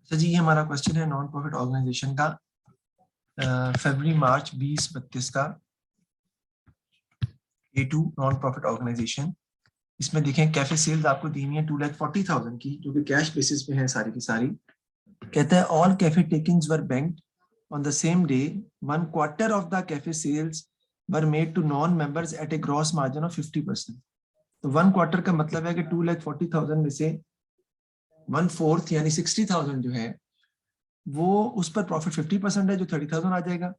अच्छा जी, ये हमारा क्वेश्चन है नॉन प्रॉफिट ऑर्गेनाइजेशन का फरवरी मार्च 20-32 का A2 नॉन प्रॉफिट ऑर्गेनाइजेशन। इसमें देखें कैफे सेल्स आपको दी हुई है 2,40,000 की, जो कि कैश बेसिस पे है सारी की सारी। कहता है all cafe takings were banked on the same day, 1/4 of the cafe sales were made to non members at a gross margin of 50%। तो 1/4 का मतलब है कि 2,40,000 में से 1/4 यानी 60,000 जो है वो उस पर प्रॉफिट 50% है, जो 30,000 आ जाएगा,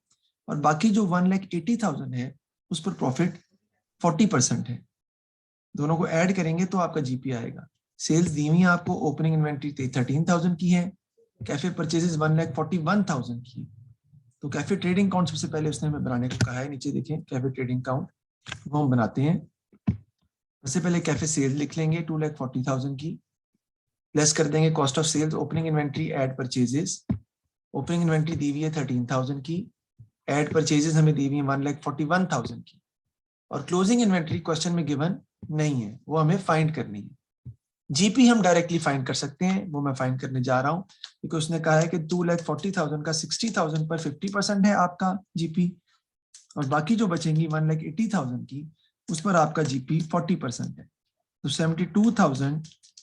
और बाकी जो 1,80,000 है उस पर प्रॉफिट 40% है। दोनों को ऐड करेंगे तो आपका जीपी आएगा। सेल्स दी हुई है आपको, ओपनिंग इन्वेंट्री 13,000 की है, कैफे परचेजेस 1,41,000 की है। तो कैफे ट्रेडिंग काउंट सबसे पहले उसने हमें बनाने को कहा है। नीचे देखें कैफे ट्रेडिंग काउंट, वो हम बनाते हैं। सबसे पहले कैफे सेल्स लिख लेंगे 2,40,000 की, प्लस कर देंगे cost of sales, opening inventory add purchases. Opening inventory दी हुई है 13,000 की, ऐड परचेजेस हमें दी हुई है 1,41,000 की, और क्लोजिंग इन्वेंट्री क्वेश्चन में गिवन नहीं है, वो हमें फाइंड करनी है। जीपी हम डायरेक्टली फाइंड कर सकते हैं, वो मैं फाइंड करने जा रहा हूं, क्योंकि उसने कहा है कि 2,40,000 का 60,000 पर 50% है आपका जीपी, और बाकी जो बचेंगी 1,80,000 की उस पर आपका जीपी 40% है। तो 72,000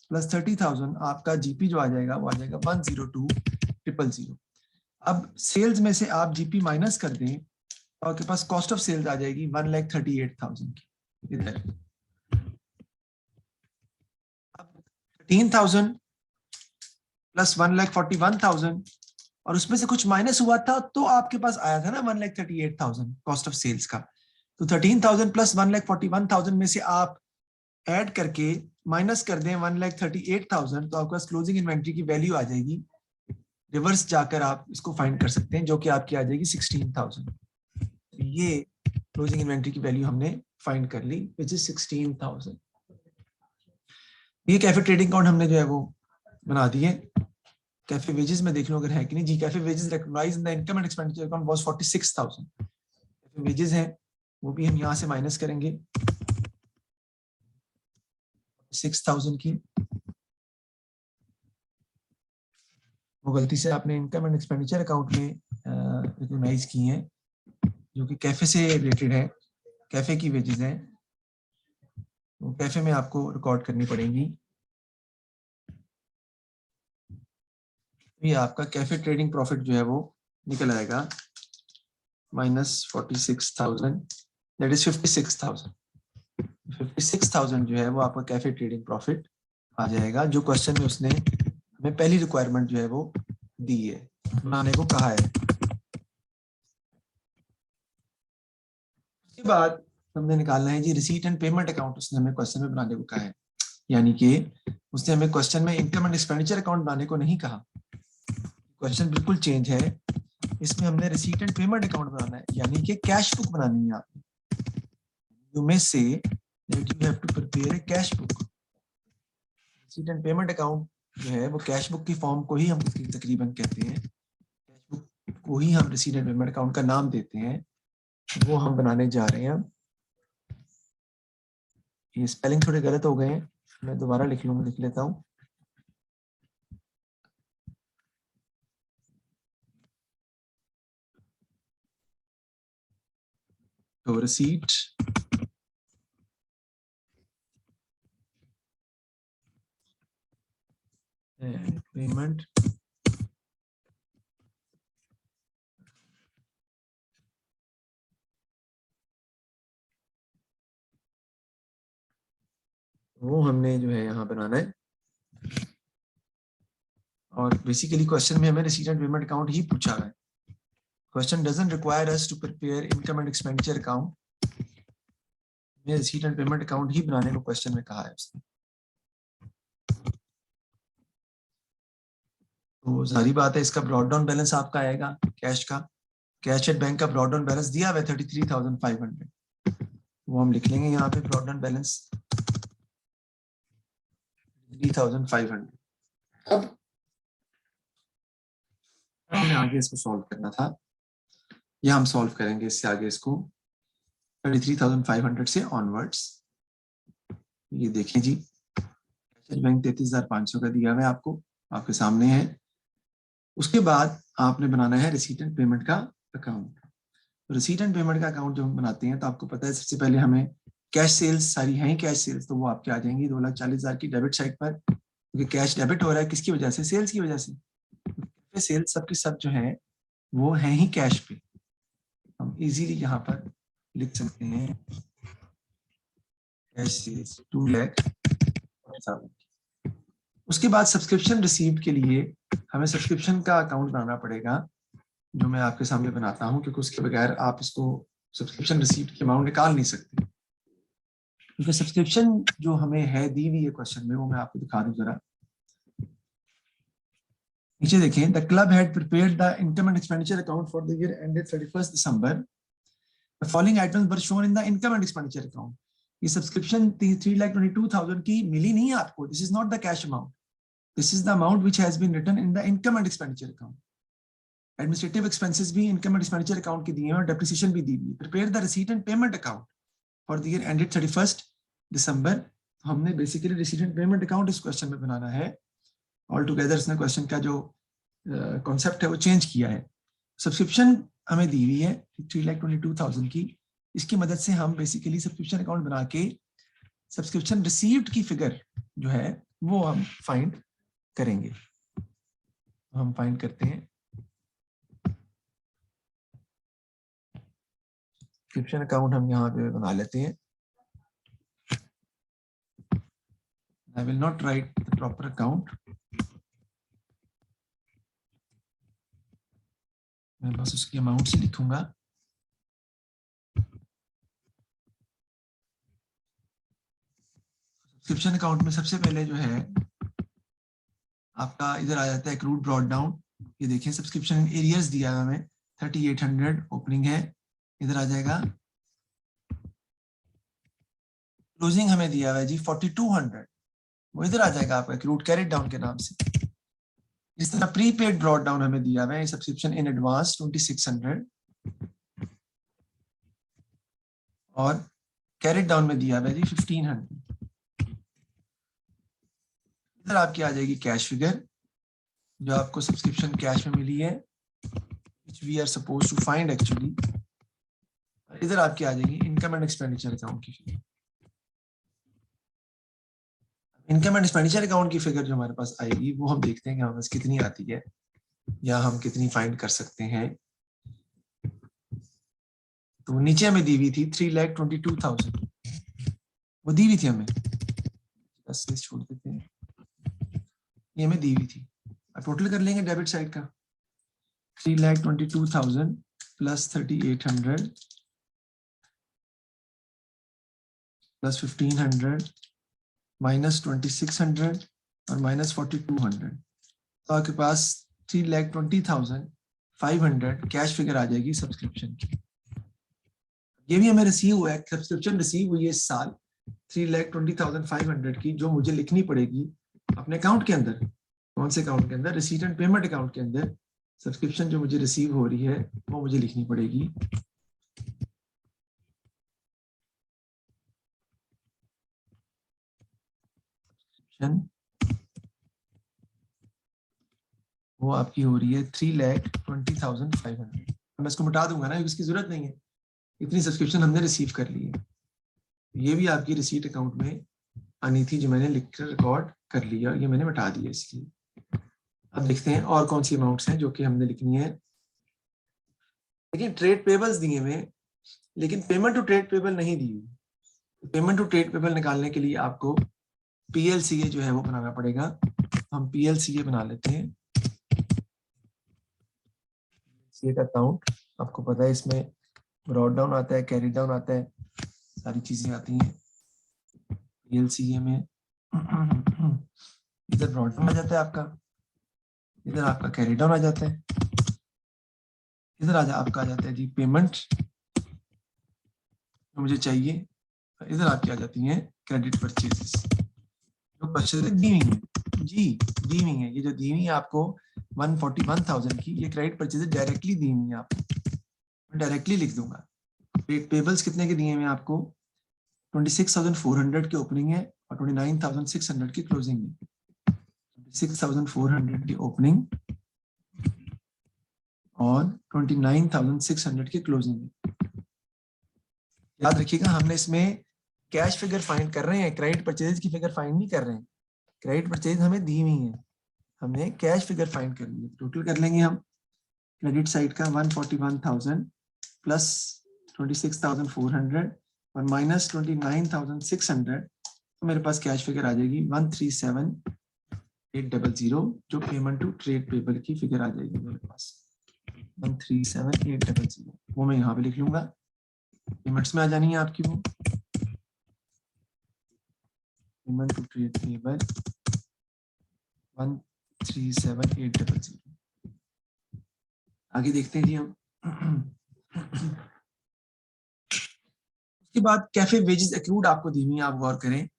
प्लस 30,000 आपका जीपी जो आ जाएगा वो आ जाएगा 102,000। अब सेल्स में से आप जीपी माइनस कर दें तो आपके पास कॉस्ट ऑफ सेल्स आ जाएगी 1,38,000 की। इधर 13,000 प्लस 1,41,000, और उसमें से कुछ माइनस हुआ था तो आपके पास आया था ना 1,38,000 कॉस्ट ऑफ सेल्स का। तो 13,000 प्लस 1,41,000 में से आप ऐड करके माइनस कर दें 1,38,000, तो आपके पास क्लोजिंग इन्वेंट्री की वैल्यू आ जाएगी। रिवर्स जाकर आप इसको फाइंड कर सकते हैं, जो कि आपकी आ जाएगी 16,000। ये क्लोजिंग इन्वेंट्री की वैल्यू हमने फाइंड कर ली, विच इज 16,000। ये कैफे ट्रेडिंग अकाउंट हमने जो है वो बना दिए। कैफे वेजेस में देख लो अगर है कि नहीं जी। Cafe wages recognised in the income and expenditure account was 46,000। Cafe wages हैं वो भी हम यहाँ से माइनस करेंगे 6,000 की। वो गलती से आपने इनकम एंड एक्सपेंडिचर अकाउंट में रिकॉग्नाइज की हैं, जो कि कैफे से रिलेटेड है, कैफे की वेजेस हैं, वो कैफे में आपको रिकॉर्ड करनी पड़ेंगी। ये आपका कैफे ट्रेडिंग प्रॉफिट जो है वो निकल आएगा -46,000, दैट इज 56,000। 56,000 जो है वो आपका कैफे ट्रेडिंग प्रॉफिट आ जाएगा, जो क्वेश्चन में उसने हमें पहली रिक्वायरमेंट जो है वो दी है, बनाने को कहा है। उसके बाद हमने निकालना है जी रिसीट एंड पेमेंट अकाउंट। उसने हमें क्वेश्चन में बनाने को कहा है, यानी कि उसने हमें क्वेश्चन में इनकम एंड एक्सपेंडिचर अकाउंट बनाने को नहीं कहा। क्वेश्चन बिल्कुल चेंज है, इसमें हमने रिसीट एंड पेमेंट अकाउंट बनाना है, यानी कि कैश बुक बनानी है आपने। You may say that you have to prepare a cash book. Receipt and payment account जो है वो कैश बुक की फॉर्म को ही हम तकरीबन कहते हैं, कैश बुक को ही हम रिसीट एंड पेमेंट अकाउंट का नाम देते हैं। वो हम बनाने जा रहे हैं। ये स्पेलिंग थोड़े गलत हो गए हैं, मैं दोबारा लिख लेता हूँ। तो रिसीट पेमेंट वो हमने जो है यहाँ बनाना है। और बेसिकली क्वेश्चन में हमें रिसीट एंड पेमेंट अकाउंट ही पूछा है। Question doesn't require us to prepare income and expenditure account. हमें रिसीट एंड पेमेंट अकाउंट ही बनाने को क्वेश्चन में कहा है उसने। तो सारी बात है, इसका ब्रॉड डाउन बैलेंस आपका आएगा कैश का। कैश एट बैंक का ब्रॉड डाउन बैलेंस दिया हुआ है 33,500, वो हम लिख लेंगे यहाँ पे ब्रॉड डाउन बैलेंस 3,500। अब हमें आगे इसको सॉल्व करना था, या हम सॉल्व करेंगे इससे आगे इसको 33,500 से ऑनवर्ड्स। ये देखें जी, बैंक 33,500 का दिया हुआ है आपको, आपके सामने है। उसके बाद आपने बनाना है रिसीट एंड पेमेंट का अकाउंट। तो रिसीट एंड पेमेंट का अकाउंट जब हम बनाते हैं तो आपको पता है सबसे पहले हमें कैश सेल्स सारी हैं ही कैश सेल्स, तो वो आपके आ जाएंगी 2,40,000 की डेबिट साइड पर, क्योंकि कैश डेबिट हो रहा है किसकी वजह से, सेल्स की वजह से। सेल्स सब की सब जो है वो है ही कैश पे। हम इजीली यहाँ पर लिख सकते हैं कैश सेल्स 2,40,000। उसके बाद सब्सक्रिप्शन रिसीव्ड के लिए हमें सब्सक्रिप्शन का अकाउंट बनाना पड़ेगा, जो मैं आपके सामने बनाता हूँ, क्योंकि उसके बगैर आप इसको सब्सक्रिप्शन रिसीव्ड की अमाउंट निकाल नहीं सकते। क्योंकि सब्सक्रिप्शन जो हमें है दी हुई है क्वेश्चन में, वो मैं आपको दिखा दूं जरा। नीचे देखें, the club had prepared the income and expenditure account for the year ended 31 December. The following items were shown in the income and expenditure account. ये सब्सक्रिप्शन 3,22,000 की मिली नहीं है आपको, this is not the cash amount, this is the amount which has been written in the income and expenditure account. Administrative expenses भी income and expenditure account के दिए हैं और डेप्रिसिएशन भी दी हुई है। Prepare the receipt and payment account for the year ended 31 दिसंबर। हमने basically receipt and payment account इस क्वेश्चन में बनाना है। ऑल टुगेदर इसने क्वेश्चन का जो कॉन्सेप्ट है वो चेंज किया है। सब्सक्रिप्शन हमें दी हुई है 3,22,000 की, इसकी मदद से हम बेसिकली सब्सक्रिप्शन अकाउंट बना के सब्सक्रिप्शन रिसीव्ड की फिगर जो है वो हम फाइंड करेंगे। हम फाइंड करते हैं सब्सक्रिप्शन अकाउंट, हम यहाँ पे बना लेते हैं। I will not write the proper account. मैं बस उसकी अमाउंट से लिखूंगा। सब्सक्रिप्शन अकाउंट में सबसे पहले जो है आपका इधर आ जाता है एक्रूड ब्रॉट डाउन। ये देखें सब्सक्रिप्शन एरियर्स दिया है हमें 3,800 ओपनिंग है, इधर आ जाएगा। क्लोजिंग हमें दिया हुआ है जी 4,200, वो इधर आ जाएगा आपका एक्रूड कैरेट डाउन के नाम से। इस तरह प्रीपेड ब्रॉट डाउन हमें दिया हुआ है सब्सक्रिप्शन इन एडवांस 2,600 और कैरेट डाउन में दिया हुआ है जी 1,500। इधर आपकी आ जाएगी कैश फिगर जो आपको सब्सक्रिप्शन कैश में मिली है, which we are supposed to find actually। इधर आपकी आ जाएगी इनकम एंड एक्सपेंडिचर अकाउंट की figure. Income and expenditure account की फिगर जो हमारे पास आएगी वो हम देखते हैं कि हमारे पास कितनी आती है या हम कितनी फाइंड कर सकते हैं। तो नीचे हमें दी हुई थी 3,22,000, वो दी हुई थी हमें, बस छोड़ देते हैं, ये हमें दी हुई थी। अब टोटल कर लेंगे डेबिट साइड का, 3,22,000 प्लस 3,800 प्लस 1,500 माइनस 2,600 और माइनस 4,200, तो आपके पास 3,20,500 कैश फिगर आ जाएगी सब्सक्रिप्शन की। ये भी हमें रिसीव हुआ है, सब्सक्रिप्शन रिसीव हुई है इस साल 3,20,500 की, जो मुझे लिखनी पड़ेगी अपने अकाउंट के अंदर। कौन से अकाउंट के अंदर? रिसीट एंड पेमेंट अकाउंट के अंदर सब्सक्रिप्शन जो मुझे रिसीव हो रही है वो मुझे लिखनी पड़ेगी। वो आपकी हो रही है 3,20,500। मैं इसको मिटा दूंगा ना, इसकी जरूरत नहीं है, इतनी सब्सक्रिप्शन हमने रिसीव कर ली है। ये भी आपकी रिसीट अकाउंट में आनी थी जो मैंने लिखकर रिकॉर्ड कर लिया, ये मैंने मिटा दिया इसलिए। अब देखते हैं और कौन सी अमाउंट्स हैं जो कि हमने लिखनी है। लेकिन ट्रेड पेबल्स दिए हुए, लेकिन पेमेंट टू ट्रेड पेबल नहीं दी हुई। पेमेंट टू ट्रेड पेबल निकालने के लिए आपको पीएलसीए जो है वो बनाना पड़ेगा। हम पीएलसीए बना लेते हैं। सीए का अकाउंट आपको पता है, इसमें ब्रॉट डाउन आता है, कैरी डाउन आता है, सारी चीजें आती हैं पीएलसीए में। इधर ब्रॉट डाउन आ जाता है आपका, इधर आपका कैरी डाउन आ जाता है, इधर आपका आ जाता है जी पेमेंट जो मुझे चाहिए, इधर आपकी आ जाती हैं क्रेडिट परचेजेस जो परचेज दी हुई है जी, दी हुई है। ये जो दी हुई है आपको 141,000 की, ये क्रेडिट परचेजेस डायरेक्टली दी हुई है आपको, मैं डायरेक्टली लिख दूंगा। पेबल्स कितने के दिए हैं आपको? 26,400 की ओपनिंग है और 29,600 की क्लोजिंग है। 26,400 की ओपनिंग, और 29,600 के क्लोजिंग में। याद रखिएगा हमने इसमें कैश फिगर फाइंड कर रहे हैं, क्रेडिट परचेज की फिगर फाइंड नहीं कर रहे हैं। क्रेडिट परचेज हमें दी हुई है, हमने कैश फिगर फाइंड कर ली। टोटल कर लेंगे हम क्रेडिट साइड का 141,000 प्लस 26,400 और माइनस 29,600, तो मेरे पास कैश फिगर आ जाएगी 137,800, जो पेमेंट टू ट्रेड पेबल की फिगर आ जाएगी मेरे पास 137,800। वो मैं यहाँ पे लिख लूंगा, पेमेंट्स में आ जानी है आपकी वो पेमेंट टू ट्रेड पेबल 137,800। आगे देखते हैं जी हम। उसके बाद कैफे वेजेस एक्रूड आपको दी हुई है, आप गौर करें,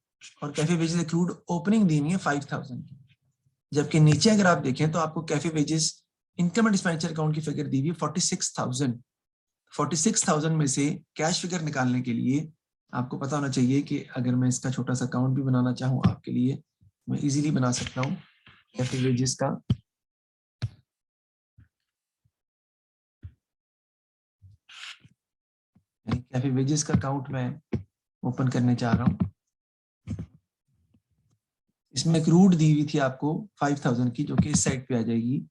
और कैफे वेजेस एक्रूड ओपनिंग दी हुई है 5,000 की, जबकि नीचे अगर आप देखें तो आपको cafe wages income and expenditure account की फिगर दी हुई है 46,000। 46,000 में से कैश फिगर निकालने के लिए आपको पता होना चाहिए कि अगर मैं इसका छोटा सा अकाउंट भी बनाना चाहूँ आपके लिए, मैं इजीली बना सकता हूँ कैफे वेजेस का। कैफे वेजेस का अकाउंट मैं ओपन करने चाह रहा हूँ। इसमें क्रूड दी हुई थी आपको 5,000 की, जो कि इस साइड पे आ जाएगी,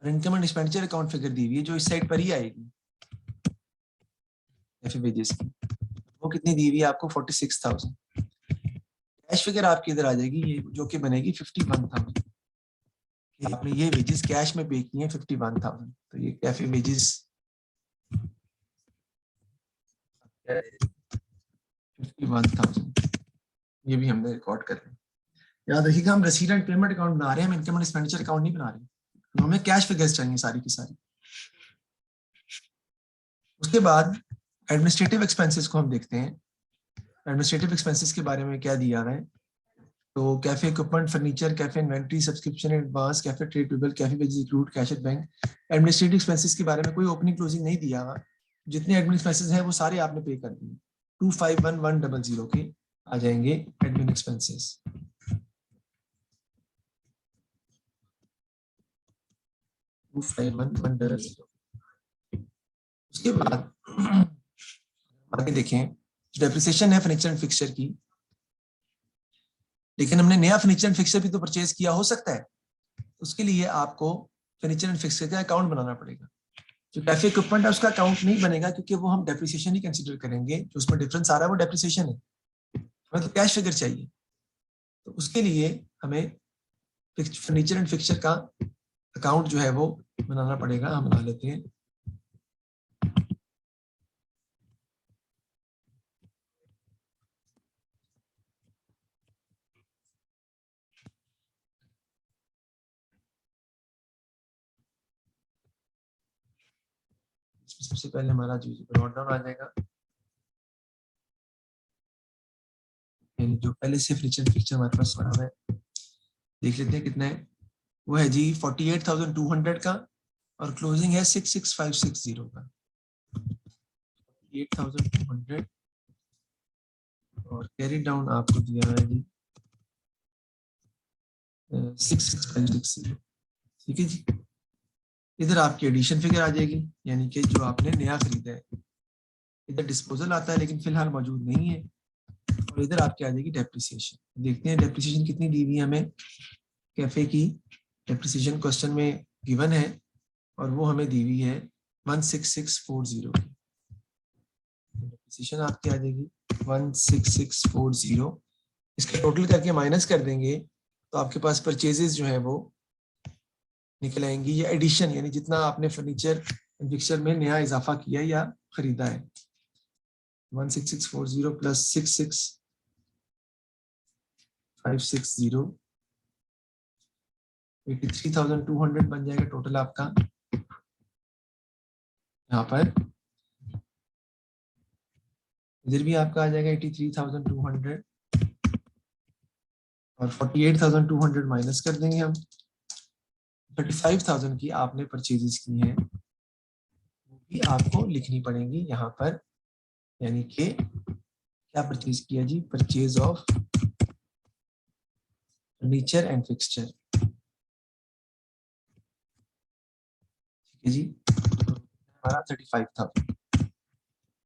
और income and expenditure account figure दी हुई है जो इस साइड पर ही आएगी कैफे वेजेस की। वो कितनी दी हुई है आपको 46,000। कैश फिगर आपकी इधर आ जाएगी, ये जो कि बनेगी 51,000। आपने ये वेजेस कैश में पे किए हैं 51,000, तो ये कैफे वेजेस 51,000, ये भी हमने रिकॉर्ड कर लिया। याद रखिएगा हम रिसीट एंड पेमेंट अकाउंट बना रहे हैं, हम इनकम एंड एक्सपेंडिचर अकाउंट नहीं बना रहे, तो हमें कैश फिगर्स चाहिए सारी की सारी। उसके बाद एडमिनिस्ट्रेटिव एक्सपेंसेस को हम देखते हैं। एडमिनिस्ट्रेटिव एक्सपेंसेस के बारे में क्या दिया है, तो cafe equipment, furniture, cafe inventory, subscription advance, cafe trade payable, cafe wages accrued, cash at bank. Administrative expenses के बारे में कोई ओपनिंग क्लोजिंग नहीं दिया हुआ, जितने एडमिन एक्सपेंसेस हैं वो सारे आपने पे कर दिए। 251100 के आ जाएंगे एडमिन एक्सपेंसेस। उसके बाद आगे देखें, डेप्रिसिएशन है फर्नीचर एंड फिक्सचर की, लेकिन हमने नया फर्नीचर एंड फिक्सचर भी तो परचेज किया, हो सकता है उसके लिए आपको फर्नीचर एंड फिक्सचर का अकाउंट बनाना पड़ेगा। जो कैफे इक्विपमेंट है उसका अकाउंट नहीं बनेगा, क्योंकि वो हम डेप्रिसिएशन ही कंसीडर करेंगे, जो उसमें डिफरेंस आ रहा है वो डेप्रिसिएशन है, हमें तो कैश फिगर चाहिए। तो उसके लिए हमें फर्नीचर एंड फिक्सचर का अकाउंट जो है वो बनाना पड़ेगा। हम बना लेते हैं। सबसे पहले हमारा जो नोट डाउन आ जाएगा, जो पहले से फर्नीचर फिक्सचर हमारे पास पड़ा हुआ है, देख लेते हैं कितना है। वो है जी 48,200 का, और क्लोजिंग है 66,560 का। 48,200 और कैरी डाउन आपको दिया है जी 66,560। ठीक है जी। इधर आपकी एडिशन फिगर आ जाएगी, यानी कि जो आपने नया खरीदा है। इधर डिस्पोजल आता है लेकिन फिलहाल मौजूद नहीं है, और इधर आपकी आ जाएगी डेप्रिसिएशन। देखते हैं डेप्रिसिएशन कितनी दी हुई है हमें कैफे की। डेप्रिसिएशन क्वेश्चन में गिवन है, और वो हमें दी हुई है 16640 की। डेप्रिसिएशन आपकी आ जाएगी 16640। इसका टोटल करके माइनस कर देंगे तो आपके पास परचेजेस जो है वो निकल आएंगी, या एडिशन, यानी जितना आपने फर्नीचर फिक्सचर में नया इजाफा किया या खरीदा है। 16640 प्लस 66,560, 83,200 बन जाएगा टोटल आपका। यहाँ पर इधर भी आपका आ जाएगा 83,200, और 48,200 माइनस कर देंगे हम। 35,000 की आपने परचेजेस की हैं, वो भी आपको लिखनी पड़ेंगी यहाँ पर, यानी कि क्या परचेज किया जी, purchase of furniture and fixture. है जी, हमारा 35,000।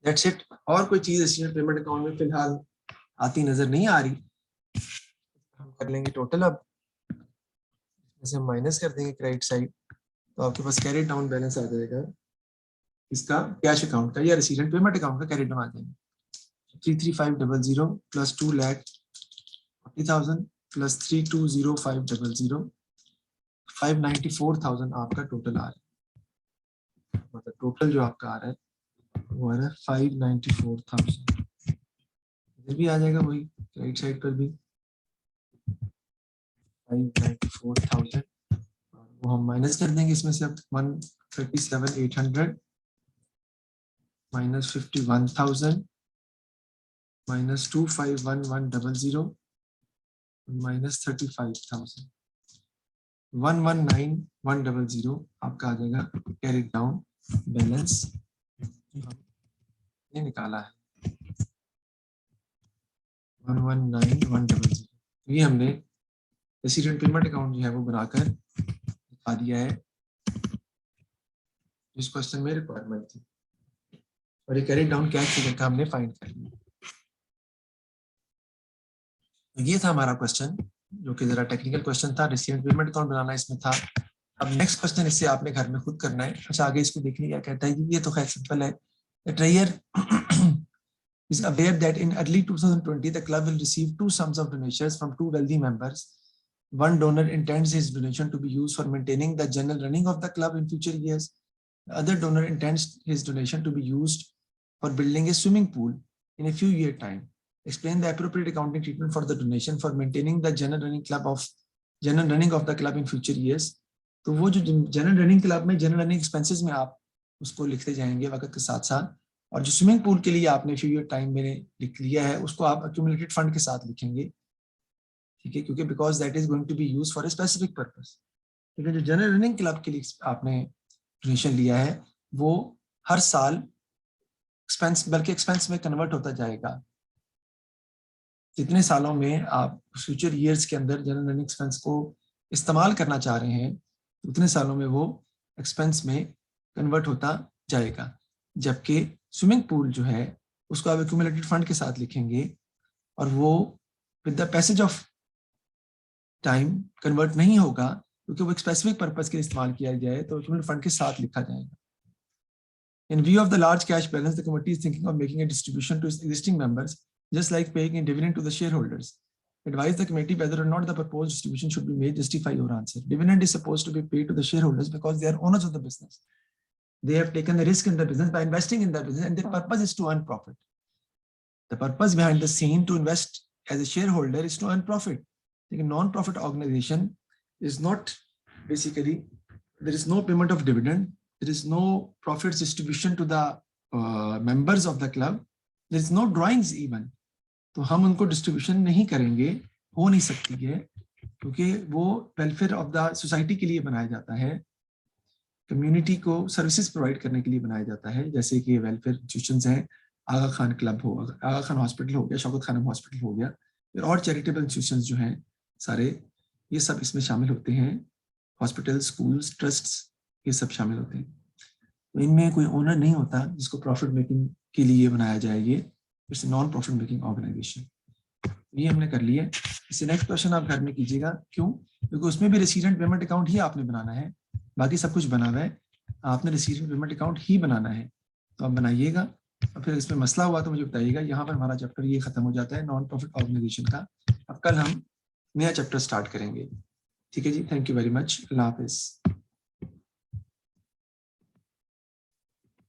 That's it. और कोई चीज रेसिडेंट पेमेंट अकाउंट में फिलहाल आती नजर नहीं आ रही। हम कर लेंगे टोटल। अब जैसे हम माइनस कर देंगे क्रेडिट साइड, तो आपके पास कैरी डाउन बैलेंस आ जाएगा इसका, कैश अकाउंट का या रेसिडेंट पेमेंट अकाउंट का कैरी डाउन आ जाएगा 33500 प्लस 2,40,000 प्लस 320,500, 594,000 आपका टोटल आ रहा है। मतलब टोटल जो आपका आ रहा है वो आ रहा है 594,000। इधर भी आ जाएगा वही, राइट साइड पर भी 594,000, वो हम माइनस कर देंगे इसमें से अब 137,800 माइनस 51,000 माइनस 251100 माइनस 35,000, 119,100 आपका आ जाएगा कैरी डाउन बैलेंस जो हमने निकाला है 119,100। ये हमने रेसिडेंट पेमेंट अकाउंट जो है वो बनाकर दिखा दिया है जिस क्वेश्चन में रिक्वायरमेंट थी, और ये कैरी डाउन कैश फिगर का हमने फाइंड कर लिया। तो ये था हमारा क्वेश्चन, जो कि जरा टेक्निकल क्वेश्चन था, रेसिडेंट पेमेंट अकाउंट बनाना इसमें था। अब नेक्स्ट क्वेश्चन इससे आपने घर में खुद करना है। अच्छा, आगे इसको देखने क्या कहता है, ये तो खैर सिंपल है। ट्रेयर is aware that in early 2020 the club will receive two sums of donations from two wealthy members. One donor intends his donation to be used for maintaining the general running of the club in future years. The other donor intends his donation to be used for building a swimming pool in a few years' time. Explain the appropriate accounting treatment for the donation for maintaining the general running of the club in future years. तो वो जो general running club में general running expenses में आप उसको लिखते जाएंगे वक्त के साथ साथ, और जो स्विमिंग पूल के लिए आपने फ्यू ईयर टाइम में लिख लिया है उसको आप एक्यूमुलेटेड फंड के साथ लिखेंगे, ठीक है, क्योंकि because that is going to be use for a specific purpose. लेकिन जो जनरल रनिंग क्लब के लिए आपने डोनेशन लिया है वो हर साल एक्सपेंस, बल्कि एक्सपेंस में कन्वर्ट होता जाएगा। जितने सालों में आप फ्यूचर ईयर्स के अंदर जनरल रनिंग एक्सपेंस को इस्तेमाल करना चाह रहे हैं उतने सालों में वो एक्सपेंस में कन्वर्ट होता जाएगा। जबकि स्विमिंग पूल जो है उसको आप एक्यूमुलेटेड फंड के साथ लिखेंगे और वो with the passage of time convert नहीं होगा, क्योंकि वो एक स्पेसिफिक पर्पस के लिए इस्तेमाल किया जाए तो एक्यूमुलेटेड फंड के साथ लिखा जाएगा। In view of the large cash balance, the committee is thinking of making a distribution to its existing members, just like paying a dividend to the shareholders. Advise the committee whether or not the proposed distribution should be made. Justify your answer. Dividend is supposed to be paid to the shareholders because they are owners of the business. They have taken the risk in the business by investing in the business, and their purpose is to earn profit. The purpose behind the scene to invest as a shareholder is to earn profit. A non-profit organization is not basically, there is no payment of dividend, there is no profits distribution to the members of the club, there is no drawings even. तो हम उनको distribution नहीं करेंगे, हो नहीं सकती है, क्योंकि वो वेलफेयर ऑफ द सोसाइटी के लिए बनाया जाता है, कम्युनिटी को सर्विसेज प्रोवाइड करने के लिए बनाया जाता है। जैसे कि वेलफेयर इंस्टीट्यूशंस हैं, आगा खान क्लब हो, आगा खान हॉस्पिटल हो गया, शौकत खानम हॉस्पिटल हो गया, फिर और चैरिटेबल इंस्टीट्यूशंस जो हैं सारे, ये सब इसमें शामिल होते हैं। हॉस्पिटल, स्कूल्स, ट्रस्ट्स, ये सब शामिल होते हैं। तो इनमें कोई ओनर नहीं होता जिसको प्रॉफिट मेकिंग के लिए बनाया जाए, ये it's non profit making organisation. ये हमने कर लिया। इससे नेक्स्ट क्वेश्चन आप घर में कीजिएगा, क्यों? क्योंकि उसमें भी रेसिडेंट पेमेंट अकाउंट ही आपने बनाना है, बाकी सब कुछ बना हुआ है, आपने रेसिडेंट पेमेंट अकाउंट ही बनाना है। तो आप बनाइएगा और फिर इसमें मसला हुआ तो मुझे बताइएगा। यहाँ पर हमारा चैप्टर ये खत्म हो जाता है नॉन प्रॉफिट ऑर्गेनाइजेशन का। अब कल हम नया चैप्टर स्टार्ट करेंगे, ठीक है जी। थैंक यू वेरी मच, अल्लाह हाफिज।